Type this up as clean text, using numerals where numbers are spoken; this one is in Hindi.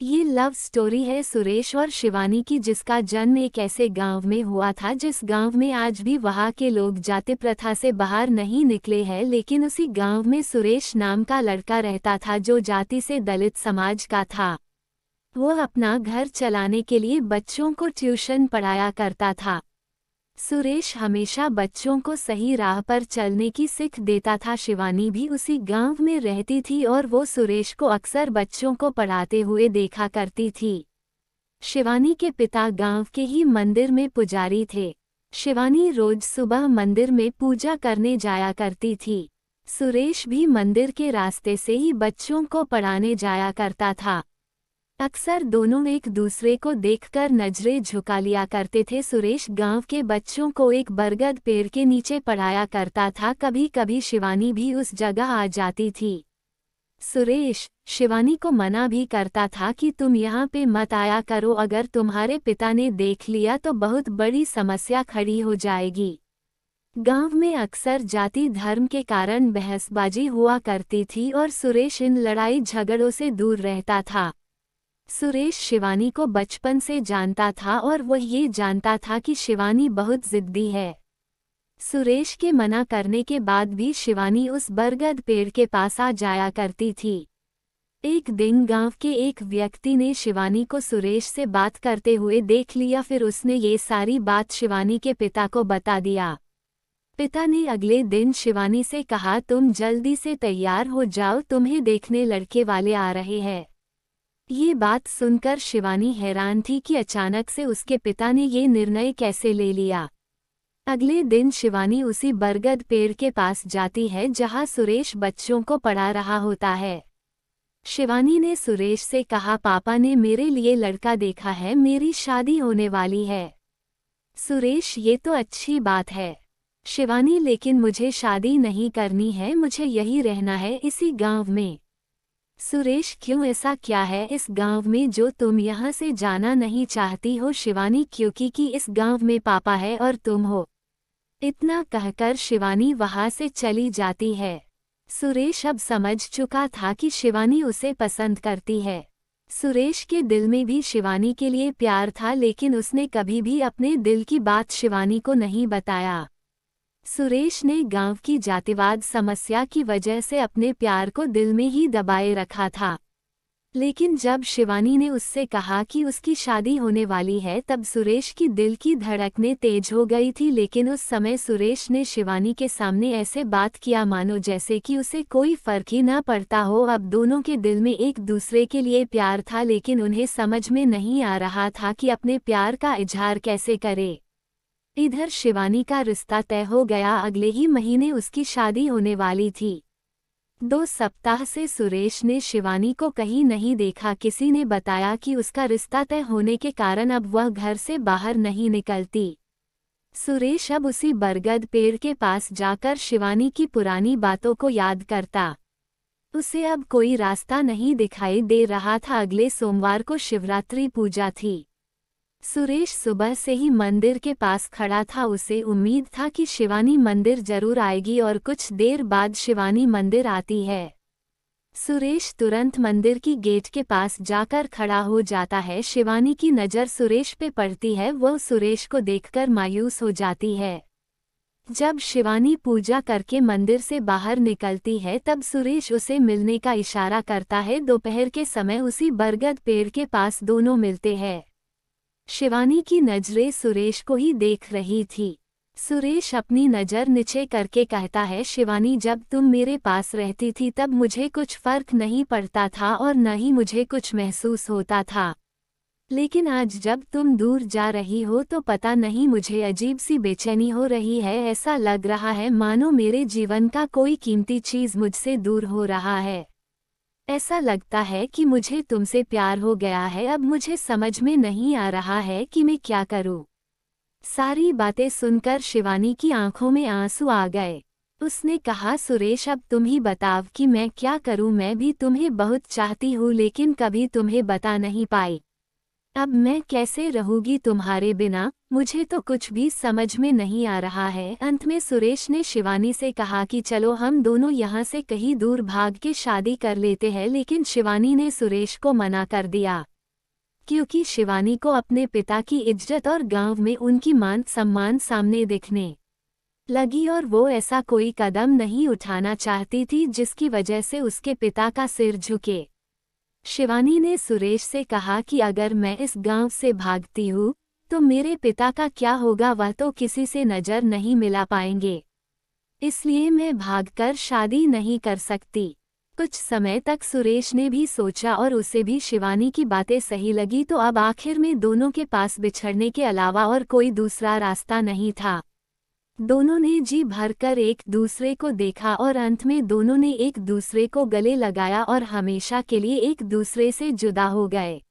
ये लव स्टोरी है सुरेश और शिवानी की, जिसका जन्म एक ऐसे गांव में हुआ था जिस गांव में आज भी वहां के लोग जाति प्रथा से बाहर नहीं निकले हैं। लेकिन उसी गांव में सुरेश नाम का लड़का रहता था जो जाति से दलित समाज का था। वो अपना घर चलाने के लिए बच्चों को ट्यूशन पढ़ाया करता था। सुरेश हमेशा बच्चों को सही राह पर चलने की सीख देता था। शिवानी भी उसी गांव में रहती थी और वो सुरेश को अक्सर बच्चों को पढ़ाते हुए देखा करती थी। शिवानी के पिता गांव के ही मंदिर में पुजारी थे। शिवानी रोज सुबह मंदिर में पूजा करने जाया करती थी। सुरेश भी मंदिर के रास्ते से ही बच्चों को पढ़ाने जाया करता था। अक्सर दोनों एक दूसरे को देखकर नजरें झुका लिया करते थे। सुरेश गांव के बच्चों को एक बरगद पेड़ के नीचे पढ़ाया करता था। कभी कभी शिवानी भी उस जगह आ जाती थी। सुरेश शिवानी को मना भी करता था कि तुम यहाँ पे मत आया करो, अगर तुम्हारे पिता ने देख लिया तो बहुत बड़ी समस्या खड़ी हो जाएगी। गांव में अक्सर जाति धर्म के कारण बहसबाजी हुआ करती थी और सुरेश इन लड़ाई झगड़ों से दूर रहता था। सुरेश शिवानी को बचपन से जानता था और वह ये जानता था कि शिवानी बहुत जिद्दी है। सुरेश के मना करने के बाद भी शिवानी उस बरगद पेड़ के पास आ जाया करती थी। एक दिन गांव के एक व्यक्ति ने शिवानी को सुरेश से बात करते हुए देख लिया। फिर उसने ये सारी बात शिवानी के पिता को बता दिया। पिता ने अगले दिन शिवानी से कहा, तुम जल्दी से तैयार हो जाओ, तुम्हें देखने लड़के वाले आ रहे हैं। ये बात सुनकर शिवानी हैरान थी कि अचानक से उसके पिता ने ये निर्णय कैसे ले लिया। अगले दिन शिवानी उसी बरगद पेड़ के पास जाती है जहां सुरेश बच्चों को पढ़ा रहा होता है। शिवानी ने सुरेश से कहा, पापा ने मेरे लिए लड़का देखा है, मेरी शादी होने वाली है। सुरेश, ये तो अच्छी बात है। शिवानी, लेकिन मुझे शादी नहीं करनी है, मुझे यही रहना है इसी गांव में। सुरेश, क्यों, ऐसा क्या है इस गांव में जो तुम यहाँ से जाना नहीं चाहती हो? शिवानी, क्योंकि इस गांव में पापा है और तुम हो। इतना कहकर शिवानी वहां से चली जाती है। सुरेश अब समझ चुका था कि शिवानी उसे पसंद करती है। सुरेश के दिल में भी शिवानी के लिए प्यार था, लेकिन उसने कभी भी अपने दिल की बात शिवानी को नहीं बताया। सुरेश ने गांव की जातिवाद समस्या की वजह से अपने प्यार को दिल में ही दबाए रखा था। लेकिन जब शिवानी ने उससे कहा कि उसकी शादी होने वाली है, तब सुरेश की दिल की धड़कनें तेज हो गई थी। लेकिन उस समय सुरेश ने शिवानी के सामने ऐसे बात किया मानो जैसे कि उसे कोई फर्क ही न पड़ता हो। अब दोनों के दिल में एक दूसरे के लिए प्यार था, लेकिन उन्हें समझ में नहीं आ रहा था कि अपने प्यार का इजहार कैसे करे। इधर शिवानी का रिश्ता तय हो गया। अगले ही महीने उसकी शादी होने वाली थी। 2 सप्ताह से सुरेश ने शिवानी को कहीं नहीं देखा। किसी ने बताया कि उसका रिश्ता तय होने के कारण अब वह घर से बाहर नहीं निकलती। सुरेश अब उसी बरगद पेड़ के पास जाकर शिवानी की पुरानी बातों को याद करता। उसे अब कोई रास्ता नहीं दिखाई दे रहा था। अगले सोमवार को शिवरात्रि पूजा थी। सुरेश सुबह से ही मंदिर के पास खड़ा था। उसे उम्मीद था कि शिवानी मंदिर जरूर आएगी और कुछ देर बाद शिवानी मंदिर आती है। सुरेश तुरंत मंदिर की गेट के पास जाकर खड़ा हो जाता है। शिवानी की नज़र सुरेश पे पड़ती है। वह सुरेश को देखकर मायूस हो जाती है। जब शिवानी पूजा करके मंदिर से बाहर निकलती है, तब सुरेश उसे मिलने का इशारा करता है। दोपहर के समय उसी बरगद पेड़ के पास दोनों मिलते हैं। शिवानी की नजरें सुरेश को ही देख रही थी। सुरेश अपनी नज़र नीचे करके कहता है, शिवानी, जब तुम मेरे पास रहती थी तब मुझे कुछ फर्क नहीं पड़ता था और न ही मुझे कुछ महसूस होता था। लेकिन आज जब तुम दूर जा रही हो तो पता नहीं मुझे अजीब सी बेचैनी हो रही है। ऐसा लग रहा है मानो मेरे जीवन का कोई कीमती चीज़ मुझसे दूर हो रहा है। ऐसा लगता है कि मुझे तुमसे प्यार हो गया है। अब मुझे समझ में नहीं आ रहा है कि मैं क्या करूं। सारी बातें सुनकर शिवानी की आंखों में आंसू आ गए। उसने कहा, सुरेश, अब तुम ही बताओ कि मैं क्या करूं। मैं भी तुम्हें बहुत चाहती हूं, लेकिन कभी तुम्हें बता नहीं पाई। अब मैं कैसे रहूंगी तुम्हारे बिना। मुझे तो कुछ भी समझ में नहीं आ रहा है। अंत में सुरेश ने शिवानी से कहा कि चलो हम दोनों यहाँ से कहीं दूर भाग के शादी कर लेते हैं, लेकिन शिवानी ने सुरेश को मना कर दिया क्योंकि शिवानी को अपने पिता की इज्जत और गांव में उनकी मान सम्मान सामने दिखने लगी और वो ऐसा कोई कदम नहीं उठाना चाहती थी जिसकी वजह से उसके पिता का सिर झुके। शिवानी ने सुरेश से कहा कि अगर मैं इस गांव से भागती हूँ तो मेरे पिता का क्या होगा, वह तो किसी से नजर नहीं मिला पाएंगे, इसलिए मैं भागकर शादी नहीं कर सकती। कुछ समय तक सुरेश ने भी सोचा और उसे भी शिवानी की बातें सही लगी, तो अब आखिर में दोनों के पास बिछड़ने के अलावा और कोई दूसरा रास्ता नहीं था। दोनों ने जी भरकर एक दूसरे को देखा और अंत में दोनों ने एक दूसरे को गले लगाया और हमेशा के लिए एक दूसरे से जुदा हो गए।